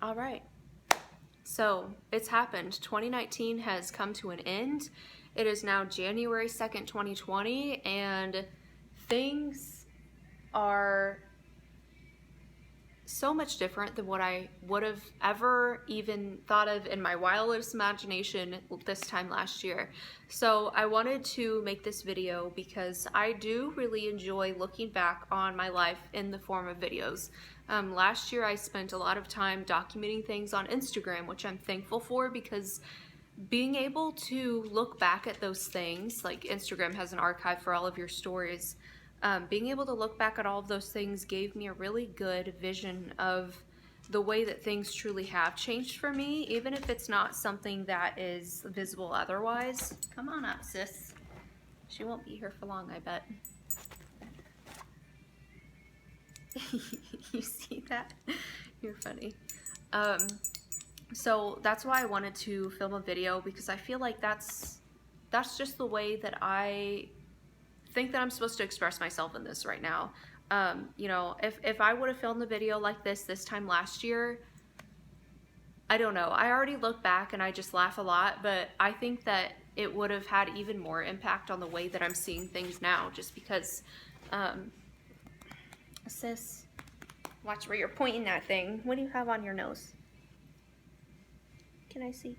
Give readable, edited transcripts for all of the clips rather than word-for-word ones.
All right. So it's happened. 2019 has come to an end. It is now January 2nd, 2020, and things are so much different than what I would have ever even thought of in my wildest imagination this time last year. So I wanted to make this video because I do really enjoy looking back on my life in the form of videos. Last year I spent a lot of time documenting things on Instagram, which I'm thankful for, because being able to look back at those things, like Instagram has an archive for all of your stories, being able to look back at all of those things gave me a really good vision of the way that things truly have changed for me, even if it's not something that is visible otherwise. Come on up, sis. She won't be here for long, I bet. You see that? You're funny. So that's why I wanted to film a video, because I feel like that's just the way that I think that I'm supposed to express myself in this right now. You know, if I would have filmed a video like this time last year, I don't know. I already look back and I just laugh a lot, but I think that it would have had even more impact on the way that I'm seeing things now, just because, sis, watch where you're pointing that thing. What do you have on your nose? Can I see?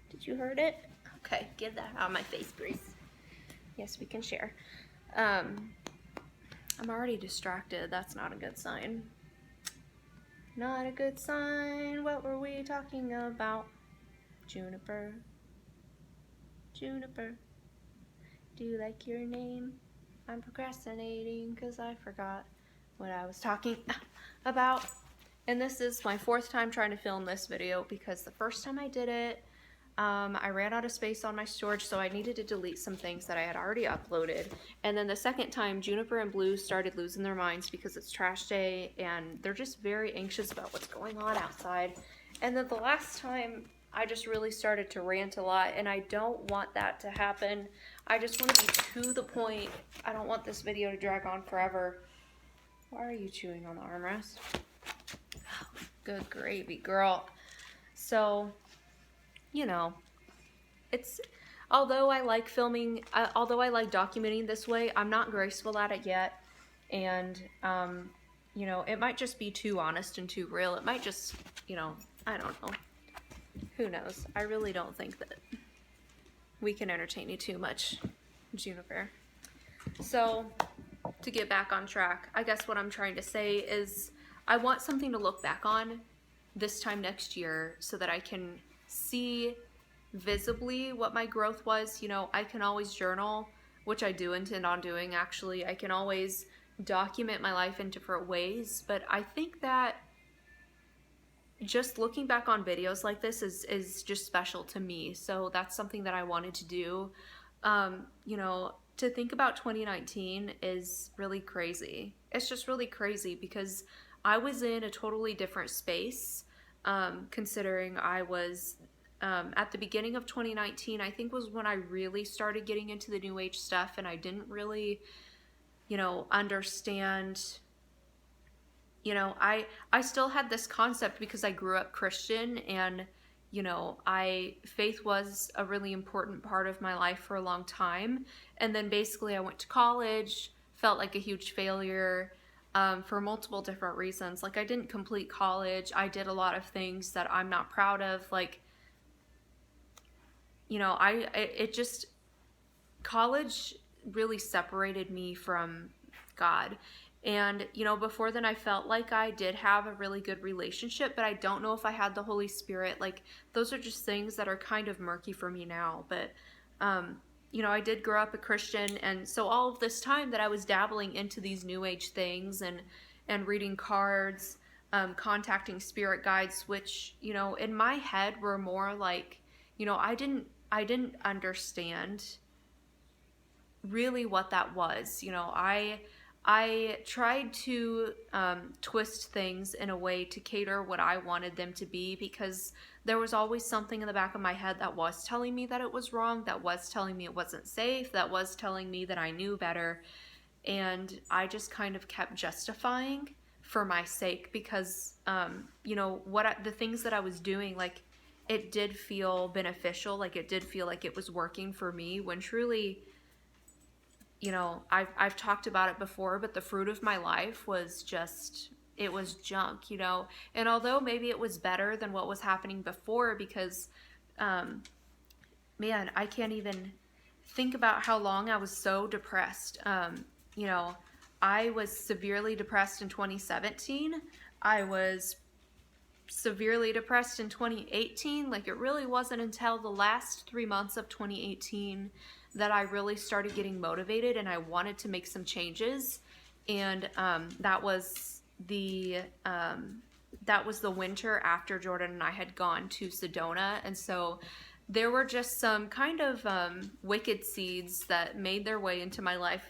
Did you hurt it? Okay, get that out of my face, Grace. Yes, we can share. I'm already distracted. That's not a good sign. Not a good sign. What were we talking about? Juniper. Juniper. Do you like your name? I'm procrastinating because I forgot what I was talking about. And this is my fourth time trying to film this video, because the first time I did it, I ran out of space on my storage, so I needed to delete some things that I had already uploaded. And then the second time, Juniper and Blue started losing their minds because it's trash day, and they're just very anxious about what's going on outside. And then the last time, I just really started to rant a lot, and I don't want that to happen. I just want to be to the point. I don't want this video to drag on forever. Why are you chewing on the armrest? Oh, good gravy, girl. So, you know, it's, although I like filming, although I like documenting this way, I'm not graceful at it yet. And, you know, it might just be too honest and too real. It might just, you know, I don't know. Who knows? I really don't think that we can entertain you too much, Juniper. So, to get back on track, I guess what I'm trying to say is I want something to look back on this time next year so that I can see visibly what my growth was. You know, I can always journal, which I do intend on doing actually. I can always document my life in different ways, but I think that just looking back on videos like this is just special to me. So that's something that I wanted to do. You know, to think about 2019 is really crazy. It's just really crazy because I was in a totally different space, considering I was at the beginning of 2019, I think was when I really started getting into the New Age stuff, and I didn't really, you know, understand. You know, I still had this concept because I grew up Christian, and, you know, faith was a really important part of my life for a long time. And then basically I went to college, felt like a huge failure, for multiple different reasons. Like, I didn't complete college. I did a lot of things that I'm not proud of. Like, you know, college really separated me from God. And, you know, before then I felt like I did have a really good relationship, but I don't know if I had the Holy Spirit. Like, those are just things that are kind of murky for me now. But, you know, I did grow up a Christian, and so all of this time that I was dabbling into these New Age things and reading cards, contacting spirit guides, which, you know, in my head were more like, you know, I didn't understand really what that was. You know, I tried to twist things in a way to cater what I wanted them to be, because there was always something in the back of my head that was telling me that it was wrong, that was telling me it wasn't safe, that was telling me that I knew better. And I just kind of kept justifying for my sake, because you know, the things that I was doing, like, it did feel beneficial, like it did feel like it was working for me, when truly, you know, I've talked about it before, but the fruit of my life was just, it was junk, you know. And although maybe it was better than what was happening before, because man, I can't even think about how long I was so depressed. You know, I was severely depressed in 2017. I was severely depressed in 2018. Like, it really wasn't until the last 3 months of 2018 that I really started getting motivated and I wanted to make some changes. And that was the winter after Jordan and I had gone to Sedona. And so there were just some kind of wicked seeds that made their way into my life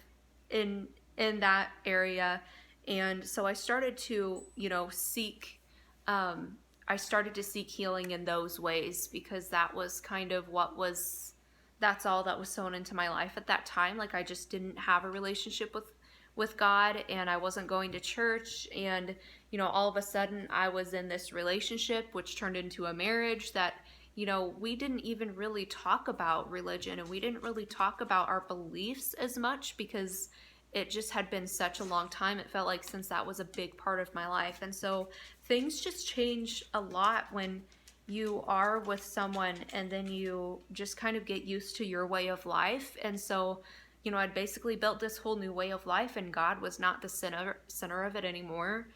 in that area. And so I started to, you know, I started to seek healing in those ways, because that was kind of that's all that was sown into my life at that time. Like, I just didn't have a relationship with God, and I wasn't going to church, and, you know, all of a sudden I was in this relationship which turned into a marriage that, you know, we didn't even really talk about religion, and we didn't really talk about our beliefs as much, because it just had been such a long time, it felt like, since that was a big part of my life. And so things just change a lot when you are with someone and then you just kind of get used to your way of life. And so, you know, I'd basically built this whole new way of life, and God was not the center of it anymore.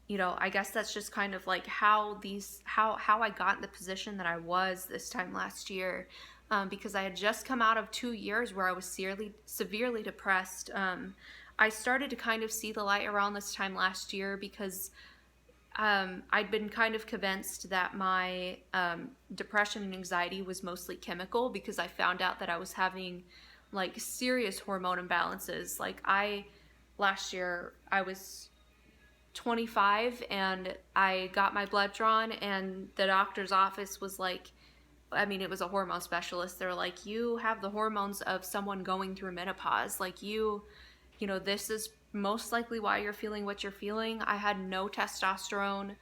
You know, I guess that's just kind of like how I got in the position that I was this time last year, because I had just come out of 2 years where I was severely depressed. I started to kind of see the light around this time last year, because I'd been kind of convinced that my depression and anxiety was mostly chemical, because I found out that I was having like serious hormone imbalances. Like, last year I was 25 and I got my blood drawn, and the doctor's office was like, I mean, it was a hormone specialist. They're like, you have the hormones of someone going through menopause. Like, you know, this is most likely why you're feeling what you're feeling. I had no testosterone.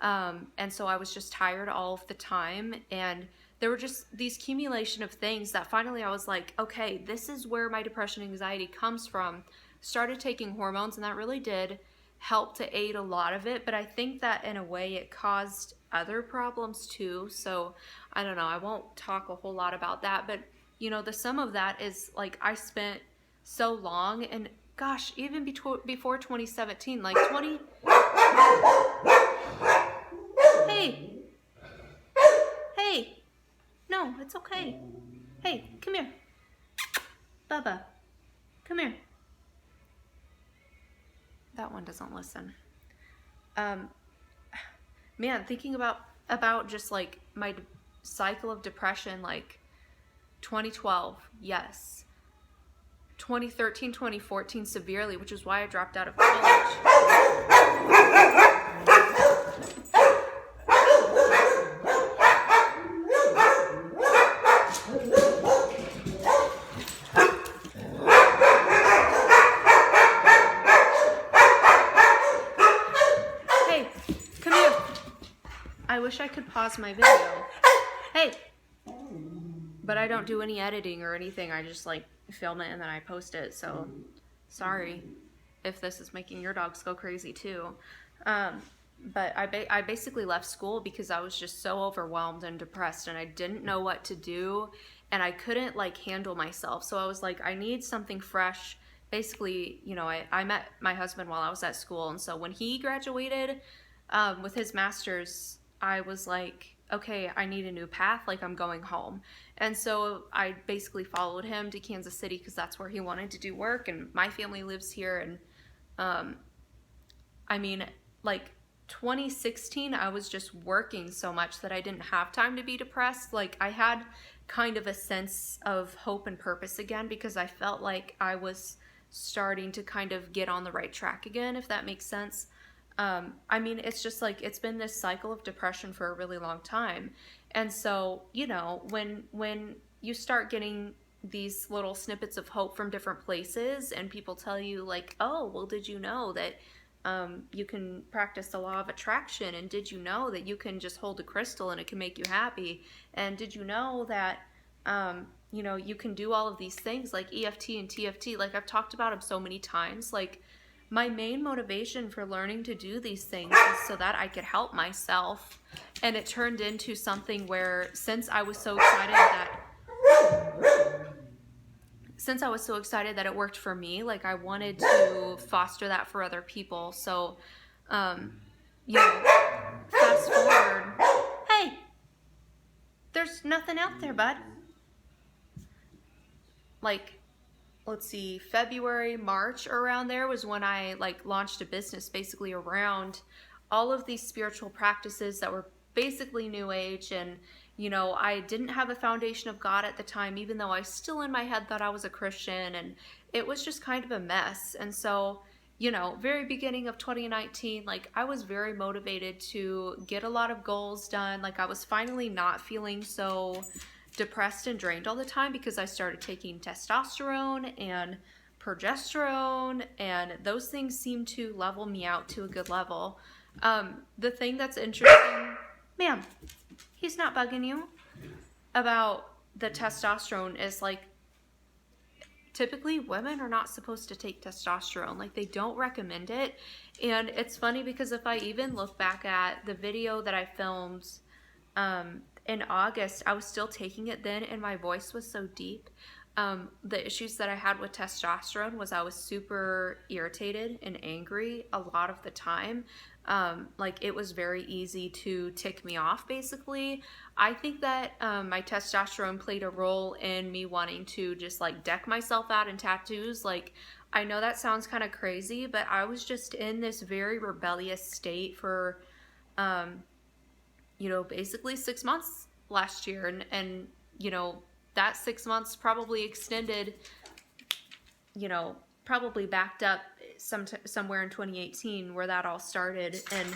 And so I was just tired all of the time. And there were just these accumulation of things that finally I was like, okay, this is where my depression and anxiety comes from. Started taking hormones, and that really did help to aid a lot of it. But I think that in a way it caused other problems too. So I don't know, I won't talk a whole lot about that. But, you know, the sum of that is, like, I spent so long, and gosh, even before 2017, like 20... Hey! Hey! No, it's okay. Hey, come here. Bubba, come here. That one doesn't listen. Man, thinking about just like my cycle of depression, like 2012, yes. 2013, 2014 severely, which is why I dropped out of college. Hey, come here. I wish I could pause my video. Hey! But I don't do any editing or anything. I just like film it and then I post it. So sorry if this is making your dogs go crazy too. But I basically left school because I was just so overwhelmed and depressed, and I didn't know what to do, and I couldn't like handle myself. So I was like, I need something fresh. Basically, you know, I met my husband while I was at school, and so when he graduated with his master's, I was like, okay, I need a new path, like I'm going home. And so I basically followed him to Kansas City because that's where he wanted to do work, and my family lives here. And I mean, like 2016, I was just working so much that I didn't have time to be depressed. Like, I had kind of a sense of hope and purpose again, because I felt like I was starting to kind of get on the right track again, if that makes sense. I mean, it's just like, it's been this cycle of depression for a really long time. And so, you know, when you start getting these little snippets of hope from different places, and people tell you like, oh, well, did you know that you can practice the law of attraction, and did you know that you can just hold a crystal and it can make you happy, and did you know that you can do all of these things like EFT and TFT. Like, I've talked about them so many times. Like, my main motivation for learning to do these things is so that I could help myself. And it turned into something where, since I was so excited that it worked for me, like, I wanted to foster that for other people. So, fast forward. Hey, there's nothing out there, bud. Like, let's see, February, March, around there was when I like launched a business basically around all of these spiritual practices that were basically new age. And I didn't have a foundation of God at the time, even though I still in my head thought I was a Christian, and it was just kind of a mess. And so, very beginning of 2019, like, I was very motivated to get a lot of goals done. Like, I was finally not feeling so depressed and drained all the time, because I started taking testosterone and progesterone, and those things seem to level me out to a good level. The thing that's interesting, ma'am, he's not bugging you, about the testosterone is, like, typically women are not supposed to take testosterone. Like, they don't recommend it. And it's funny because if I even look back at the video that I filmed in August, I was still taking it then, and my voice was so deep. The issues that I had with testosterone was I was super irritated and angry a lot of the time. Like, it was very easy to tick me off, basically. I think that my testosterone played a role in me wanting to just like deck myself out in tattoos. Like, I know that sounds kind of crazy, but I was just in this very rebellious state for basically 6 months last year. And that 6 months probably extended, probably backed up somewhere in 2018 where that all started. And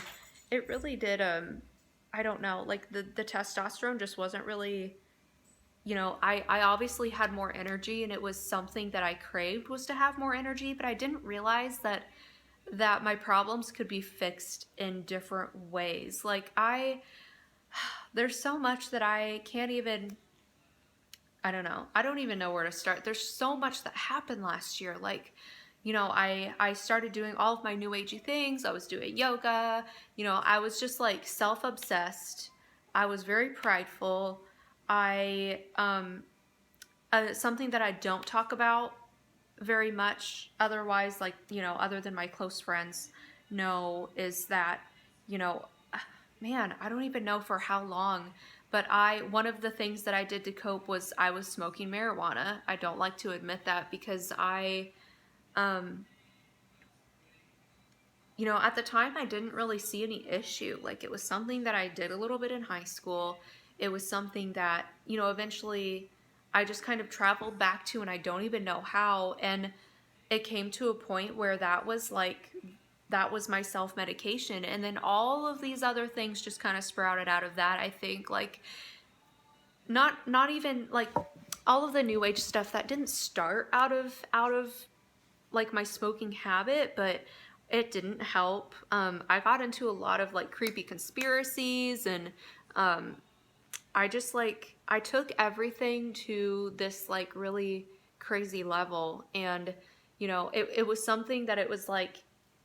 it really did, I don't know, like the testosterone just wasn't really, I obviously had more energy, and it was something that I craved, was to have more energy, but I didn't realize that my problems could be fixed in different ways. Like, there's so much that I can't even, I don't know. I don't even know where to start. There's so much that happened last year. Like, I started doing all of my new agey things. I was doing yoga. I was just like self-obsessed. I was very prideful. Something that I don't talk about very much otherwise, like, other than my close friends know, is that, man, I don't even know for how long, but one of the things that I did to cope was I was smoking marijuana. I don't like to admit that, because at the time I didn't really see any issue. Like, it was something that I did a little bit in high school. It was something that, eventually I just kind of traveled back to, and I don't even know how. And it came to a point where that was my self-medication. And then all of these other things just kind of sprouted out of that. I think, like, not even like all of the new age stuff that didn't start out of like my smoking habit, but it didn't help. I got into a lot of like creepy conspiracies, and I just I took everything to this like really crazy level. And it was something that it was like,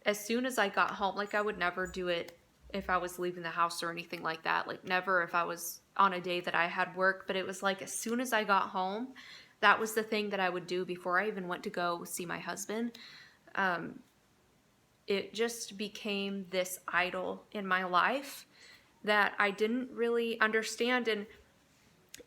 as soon as I got home, like, I would never do it if I was leaving the house or anything like that. Like, never if I was on a day that I had work. But it was like, as soon as I got home, that was the thing that I would do before I even went to go see my husband. It just became this idol in my life that I didn't really understand. And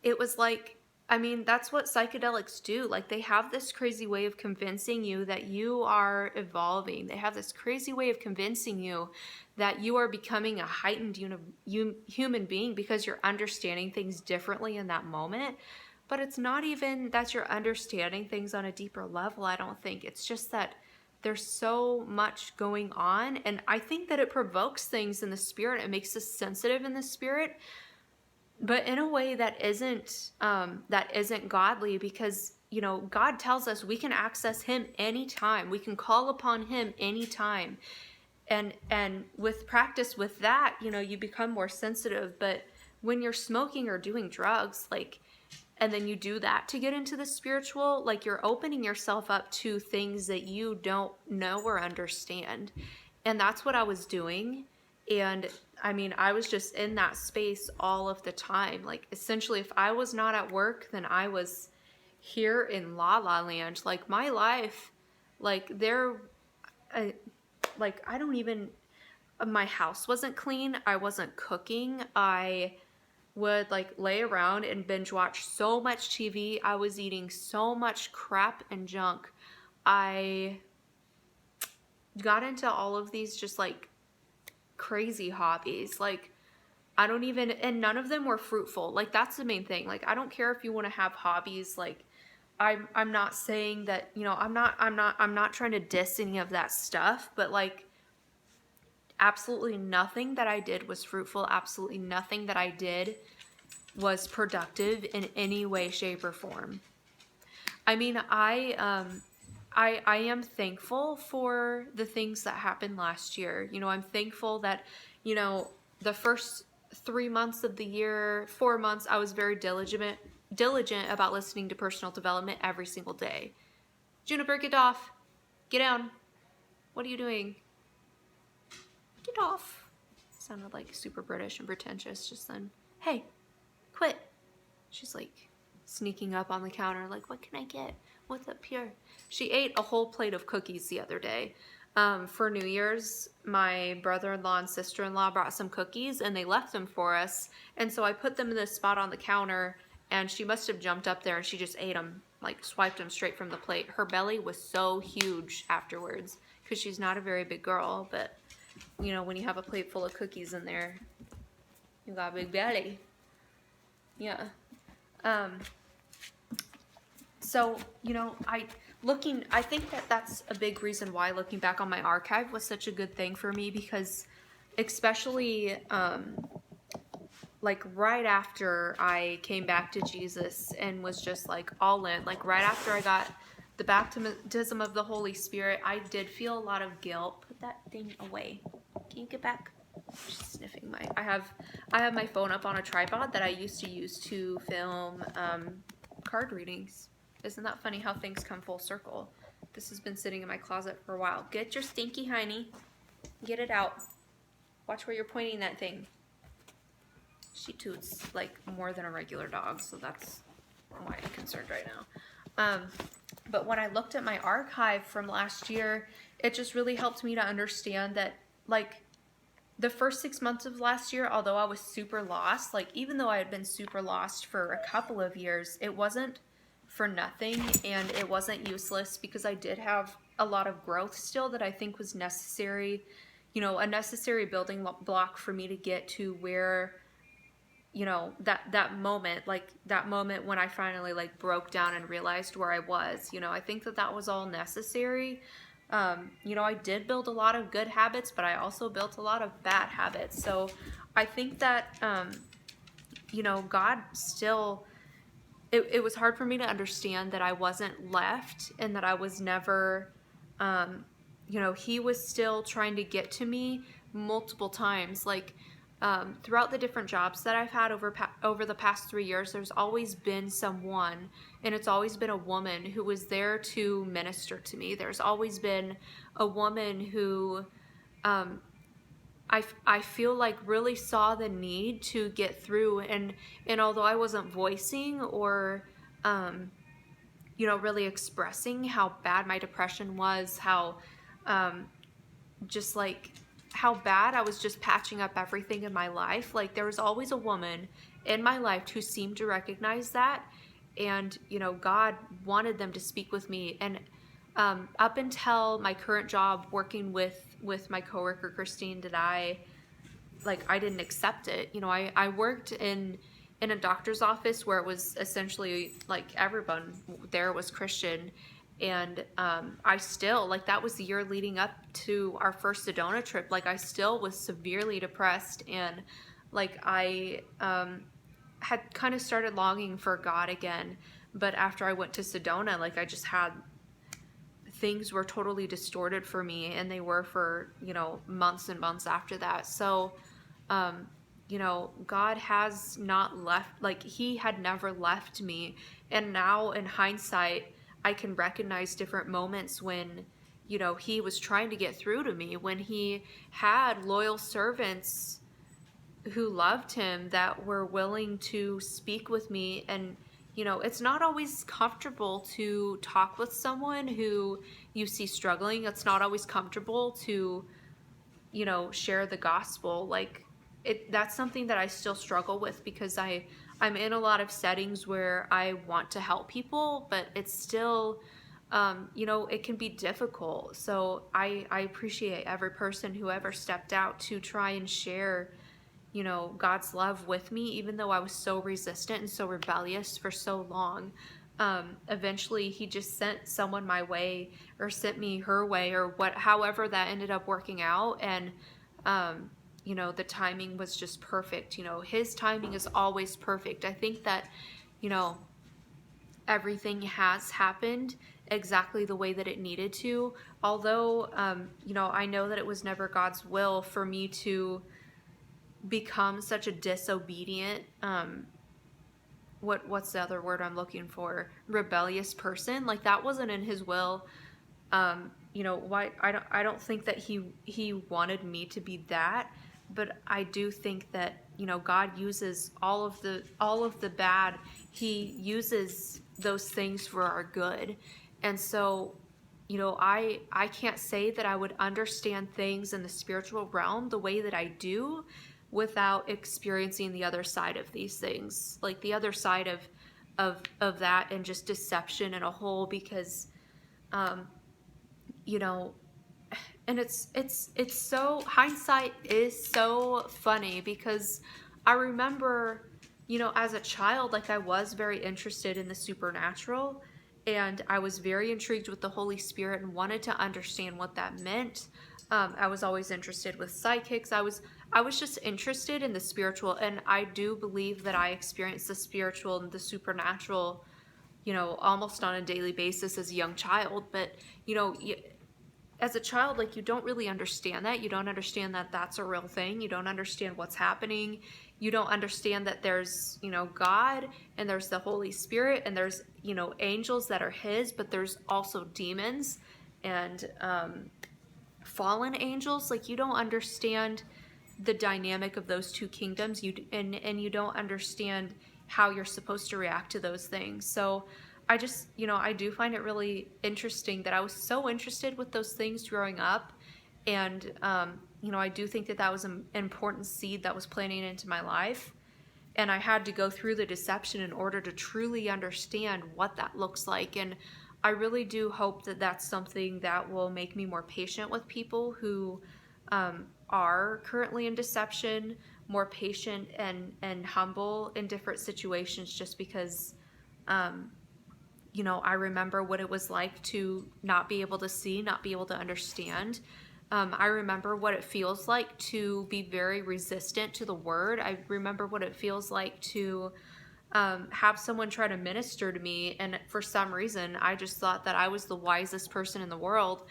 it was like, I mean, that's what psychedelics do. Like, they have this crazy way of convincing you that you are evolving. They have this crazy way of convincing you that you are becoming a heightened human being, because you're understanding things differently in that moment. But it's not even that you're understanding things on a deeper level, I don't think. It's just that there's so much going on. And I think that it provokes things in the spirit. It makes us sensitive in the spirit, but in a way that isn't godly, because you know, God tells us we can access him anytime. We can call upon him anytime. And with practice with that, you know, you become more sensitive. But when you're smoking or doing drugs, like, and then you do that to get into the spiritual, like, you're opening yourself up to things that you don't know or understand. And that's what I was doing. And I mean, I was just in that space all of the time. Like, essentially, if I was not at work, then I was here in La La Land. Like, my life, like, I don't even, my house wasn't clean. I wasn't cooking. I would like lay around and binge watch so much TV. I was eating so much crap and junk. I got into all of these just like crazy hobbies. Like, I don't even, and none of them were fruitful. Like, that's the main thing. Like, I don't care if you want to have hobbies. Like, I'm not saying that, you know, I'm not trying to diss any of that stuff, but like, absolutely nothing that I did was fruitful. Absolutely nothing that I did was productive in any way, shape, or form. I mean, I am thankful for the things that happened last year. You know, I'm thankful that, you know, the first 3 months of the year, 4 months, I was very diligent about listening to personal development every single day. Juniper, get off. Get down. What are you doing? Get off. Sounded like super British and pretentious just then. Hey, quit. She's like sneaking up on the counter, like, what can I get? What's up here? She ate a whole plate of cookies the other day. For New Year's, my brother-in-law and sister-in-law brought some cookies and they left them for us. And so I put them in this spot on the counter and she must have jumped up there and she just ate them, like swiped them straight from the plate. Her belly was so huge afterwards because she's not a very big girl, but you know, when you have a plate full of cookies in there, you got a big belly. Yeah. So, you know, I think that that's a big reason why looking back on my archive was such a good thing for me, because especially, like right after I came back to Jesus and was just like all in, like right after I got the baptism of the Holy Spirit, I did feel a lot of guilt. Put that thing away. Can you get back? She's sniffing I have my phone up on a tripod that I used to use to film card readings. Isn't that funny how things come full circle? This has been sitting in my closet for a while. Get your stinky hiney. Get it out. Watch where you're pointing that thing. She toots like more than a regular dog, so that's why I'm concerned right now. But when I looked at my archive from last year, it just really helped me to understand that, like, the first 6 months of last year, although I was super lost, like, even though I had been super lost for a couple of years, it wasn't for nothing and it wasn't useless, because I did have a lot of growth still that I think was necessary, you know, a necessary building block for me to get to where, you know, that moment when I finally like broke down and realized where I was. You know, I think that was all necessary. You know, I did build a lot of good habits, but I also built a lot of bad habits. So I think that, you know, God still, it was hard for me to understand that I wasn't left and that I was never, you know, he was still trying to get to me multiple times. Like, throughout the different jobs that I've had over the past 3 years, there's always been someone, and it's always been a woman who was there to minister to me. There's always been a woman who, I feel like really saw the need to get through, and although I wasn't voicing or, you know, really expressing how bad my depression was, how, just like how bad I was just patching up everything in my life, like there was always a woman in my life who seemed to recognize that, and you know, God wanted them to speak with me. And up until my current job working with my coworker Christine, I didn't accept it. You know, I worked in a doctor's office where it was essentially like everyone there was Christian. And I still, like, that was the year leading up to our first Sedona trip. Like, I still was severely depressed, and like I had kind of started longing for God again. But after I went to Sedona, like I just had, things were totally distorted for me, and they were for, you know, months and months after that. So, you know, God has not left, like he had never left me. And now in hindsight, I can recognize different moments when, you know, he was trying to get through to me, when he had loyal servants who loved him that were willing to speak with me. And you know, it's not always comfortable to talk with someone who you see struggling. It's not always comfortable to, you know, share the gospel. Like that's something that I still struggle with, because I'm in a lot of settings where I want to help people, but it's still, you know, it can be difficult. So I appreciate every person who ever stepped out to try and share, you know, God's love with me, even though I was so resistant and so rebellious for so long. Eventually he just sent someone my way, or sent me her way, or however that ended up working out. And, you know, the timing was just perfect. You know, his timing is always perfect. I think that, you know, everything has happened exactly the way that it needed to. Although, you know, I know that it was never God's will for me to become such a disobedient, what's the other word I'm looking for, rebellious person. Like that wasn't in his will. You know, why I don't think that he wanted me to be that, but I do think that, you know, God uses all of the bad. He uses those things for our good. And so, you know, I can't say that I would understand things in the spiritual realm the way that I do without experiencing the other side of these things, like the other side of that, and just deception in a whole. Because you know, and it's so, hindsight is so funny, because I remember, you know, as a child, like I was very interested in the supernatural, and I was very intrigued with the Holy Spirit and wanted to understand what that meant. I was always interested with psychics. I was just interested in the spiritual, and I do believe that I experienced the spiritual and the supernatural, you know, almost on a daily basis as a young child. But you know, as a child, like, you don't really understand that. You don't understand that that's a real thing. You don't understand what's happening. You don't understand that there's, you know, God, and there's the Holy Spirit, and there's, you know, angels that are his, but there's also demons and fallen angels. Like, you don't understand the dynamic of those two kingdoms. And you don't understand how you're supposed to react to those things. So I just, you know, I do find it really interesting that I was so interested with those things growing up. And, you know, I do think that that was an important seed that was planted into my life. And I had to go through the deception in order to truly understand what that looks like. And I really do hope that that's something that will make me more patient with people who are currently in deception, more patient and humble in different situations, just because, you know, I remember what it was like to not be able to see, not be able to understand. I remember what it feels like to be very resistant to the word. I remember what it feels like to have someone try to minister to me, and for some reason, I just thought that I was the wisest person in the world.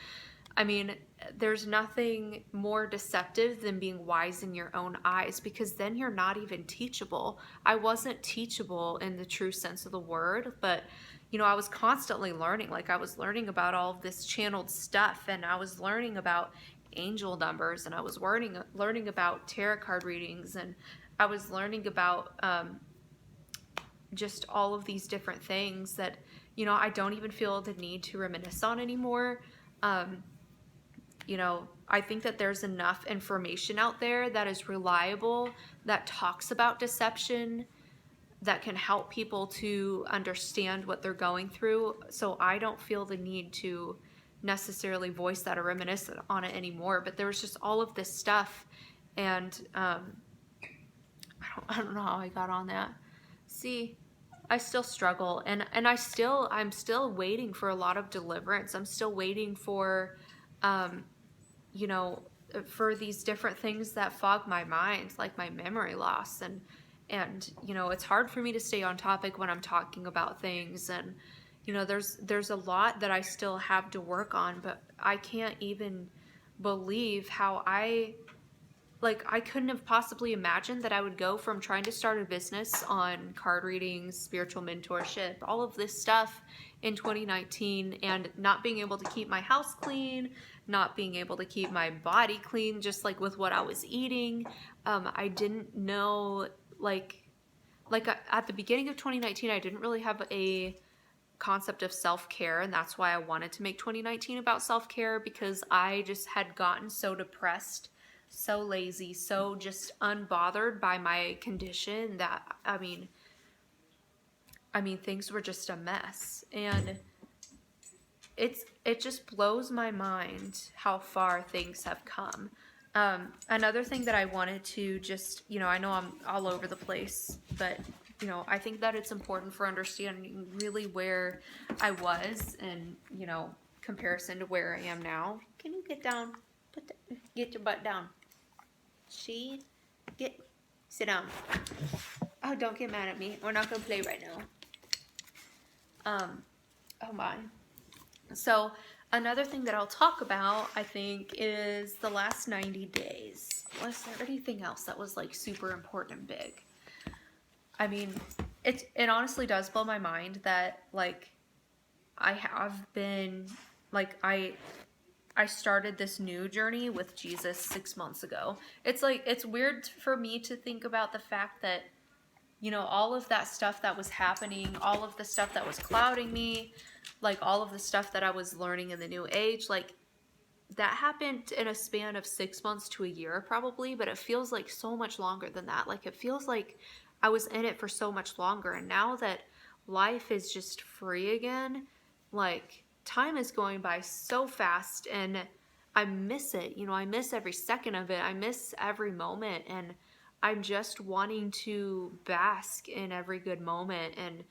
I mean, there's nothing more deceptive than being wise in your own eyes, because then you're not even teachable. I wasn't teachable in the true sense of the word, but you know, I was constantly learning. Like, I was learning about all of this channeled stuff, and I was learning about angel numbers, and I was learning about tarot card readings, and I was learning about just all of these different things that, you know, I don't even feel the need to reminisce on anymore. You know, I think that there's enough information out there that is reliable, that talks about deception, that can help people to understand what they're going through. So I don't feel the need to necessarily voice that or reminisce on it anymore. But there was just all of this stuff, and I don't know how I got on that. See, I still struggle, and I'm still waiting for a lot of deliverance. I'm still waiting for, you know, for these different things that fog my mind, like my memory loss, And, you know, it's hard for me to stay on topic when I'm talking about things. And, you know, there's a lot that I still have to work on, but I can't even believe how I couldn't have possibly imagined that I would go from trying to start a business on card readings, spiritual mentorship, all of this stuff in 2019, and not being able to keep my house clean, not being able to keep my body clean, just like with what I was eating. I didn't know, at the beginning of 2019, I didn't really have a concept of self-care, and that's why I wanted to make 2019 about self-care, because I just had gotten so depressed, so lazy, so just unbothered by my condition that I mean things were just a mess. And it just blows my mind how far things have come. Another thing that I wanted to just, you know, I know I'm all over the place, but, you know, I think that it's important for understanding really where I was and, you know, comparison to where I am now. Can you get down? Get your butt down. Sit down. Oh, don't get mad at me. We're not going to play right now. Oh my. So another thing that I'll talk about, I think, is the last 90 days. Was there anything else that was like super important and big? I mean, it honestly does blow my mind that like I have been like I started this new journey with Jesus 6 months ago. It's like, it's weird for me to think about the fact that, you know, all of that stuff that was happening, all of the stuff that was clouding me, like all of the stuff that I was learning in the new age, like that happened in a span of 6 months to a year probably, but it feels like so much longer than that. Like it feels like I was in it for so much longer. And now that life is just free again, like time is going by so fast and I miss it. You know, I miss every second of it. I miss every moment, and I'm just wanting to bask in every good moment. And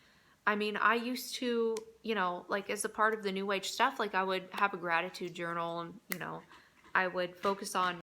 I mean, I used to, you know, like as a part of the new age stuff, like I would have a gratitude journal and, you know, I would focus on